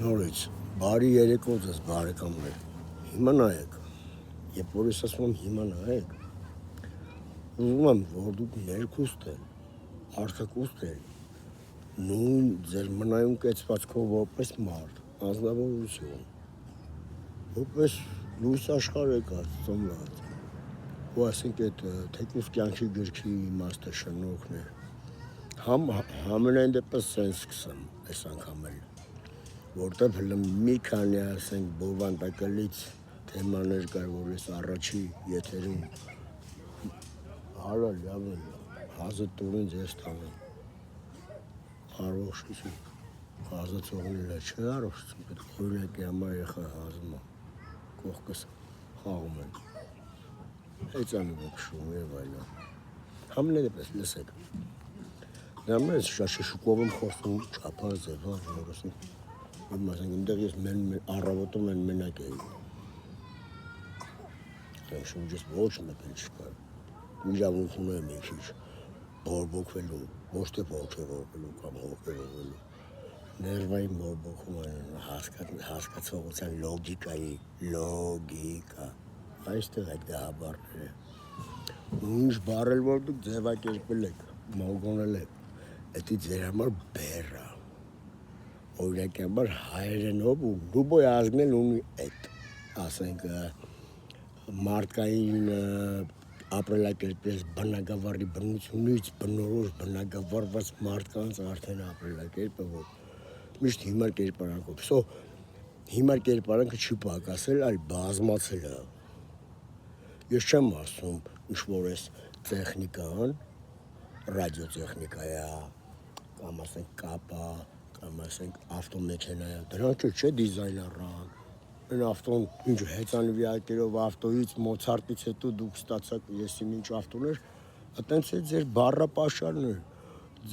Նորից, բարի երեկո ձեզ բարեկամներ։ Հիմա նայեք, երբ որ ես ասում եմ հիմա նայեք, ուզում եմ, որ դուք ներքուստ եք, արտաքուստ եք, նույն ձեր մնայուն կեցվածքով որպես մարդ, անձնավորություն, որպես լույս աշխարհ եկած, ծնված, ու ասենք այդ թեկուզ կյանքի գրքի իմաստը շնորհքն է, համենայն դեպս սենց սկսեմ այս անգամ էլ, որտեղ մի քանի ասենք բովանդակալից թեմաներ կար, որ ես առաջի եթերում հարալ լավն հազդ տուրին ձեզ տանեմ, առողջություն, հազացողն էլ չէ առողջություն, պետք օրինակի համար եղա հազում եմ, կողքս խաղում են, հեծանում եմ շում և այլն, համենայն դեպս լսեք, դրա մեջ շաշշուկով եմ խոսում, չափար ձևար, որ ասենք, այնտեղ ես առավոտում են մենակ էի, շուրջս ոչ մեկ էլ չկար, իրավունք ունեմ մի քիչ բորբոքվելու, ոչ թե ոգևորվելու կամ հոգևորվելու, ներվային բորբոքում են հասկացողության լոգիկայի, լոգիկա, այստեղ այդ գահաբառները, ու ինչ բառել որ դուք ձևակերպել եք, մոգոնել եք, դա ձեր համար բեռ է, օրինակի համար հայերենով ու լուբոյ ազգն էլ ունի այդ, ասենք, մարդկային ապրելակերպից բնագավառի բնությունից բնորոշ բնագավառված մարդկանց արդեն ապրելակերպը, որ միշտ հիմար կերպարանքով, հիմար կերպարանքը չի պակասել, այլ բազմացել է, ես չեմ ասում, ինչ-որ ես տեխնիկան, ռադիոտեխնիկա է, կամ ասենք կապա, կամ ասենք ավտոմեքենա է, դրանք չէ դիզայներան, այն ավտոն ինչ հեծանվյակերով ավտոյից, մոցարտից հետո դուք ստացաք եսիմ ինչ ավտոներ, այտենց է ձեր բառապաշարն է,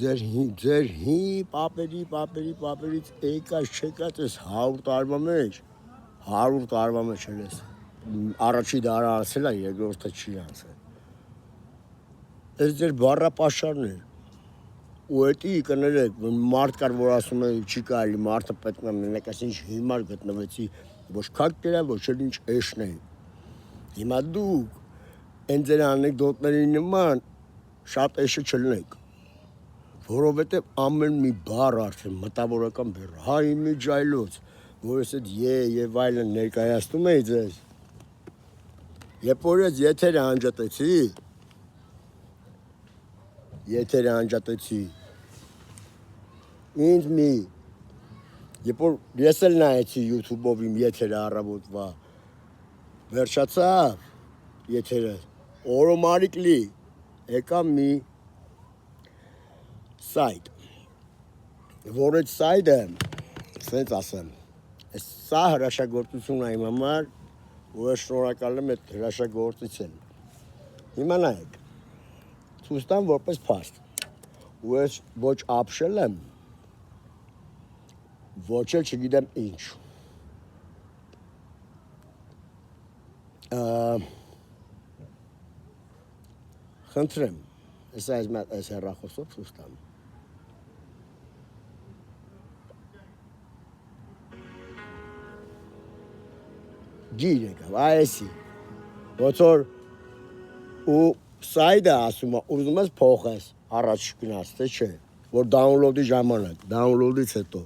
ձեր հին պապերից եկած չեկած ես 100 տարվա մեջ, 100 տարվա մեջ էլ ես, առաջի դարը անցել է, երկրորդը չի անցել, այս ձեր բառապաշարն է, ու էտի կներեք, մարդ կար, որ ասում է չի կարելի, մարդը պետք է մենակ ինչ հիմար գտնվեցի, ոչ քակ կերա, ոչ էլ ինչ էշն է, հիմա դուք են ձեր անեկդոտների նման շատ էշը չլնեք, որովհետև ամեն մի բառ արդեն մտավորական բեռ, հայ իմիջայլոց, որ ես այդ և այլն ներկայացնում էի ձեզ, երբ որ ես եթերը անջատեցի, ինձ երբ որ ես էլ նայեցի YouTube-ով իմ եթերը առավոտվա, վերջացավ եթերը, օրոմարիկլի, եկա մի սայթ, որ այդ սայթը, սենց ասեմ, սա հրաշագործություն է իմ համար, ու ես շնորհակալ եմ այդ հրաշագործից էլ, հիմա նայեք, ցույց տամ որպես փաստ, ու ես ոչ ապշել եմ, ոչ էլ չգիտեմ ինչ, խնդրեմ, այս հեռախոսով ցույց տամ, գիր եկավ, այսի, ոնց որ ու սայդը ասում է, ուզում ես փոխես, առաջ գնաց, թե չէ, որ դաունլոդի ժամանակ, դաունլոդից հետո,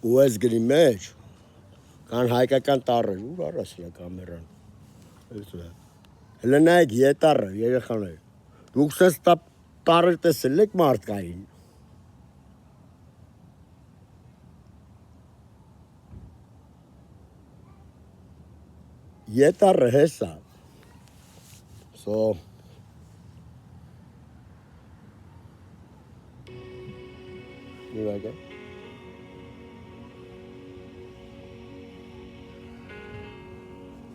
ու ես գրի մեջ, կան հայկական տառեր, ուր առաս լա կամերան, հլը նայեք ետառը, երեխաներ, դուք սենց տառեր տեսել եք մարդկային, ետառը հեսա,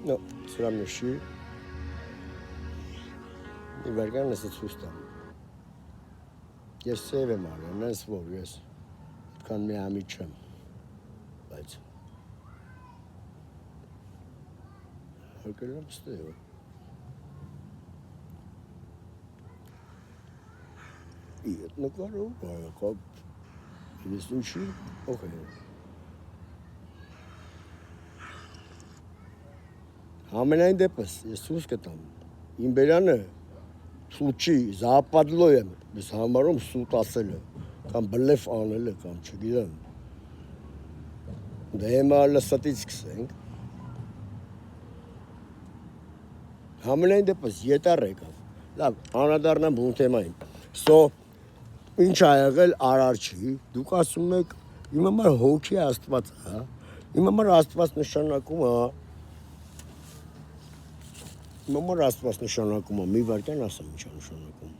No, սրա միշի, իվերգան ես է ցույց տամ, ես սև եմ արել, ես որ ես, այդքան մի ամիջ չեմ, բայց, հարկել եմ ստեյով, իդ նկարով, բարակապ, ես ինչի, օխ է, Համենայն դեպս ես ցույց կտամ։ Իմ բերանը սուտ չի, զապադլո եմ, ես համարում սուտ ասելը, կամ բլեֆ անելը, կամ չգիտեմ։ Դե հիմա լսատից սկսենք։ Համենայն դեպս ետառ եկավ։ Լավ, անդրադառնամ բուն թեմային։ Ինչ ա եղել Արարչի, դուք ասում եք, իմ համար հոգի Աստված է, իմ համար Աստված նշանակում է, մի վարքյան ասեմ ինչ է նշանակում։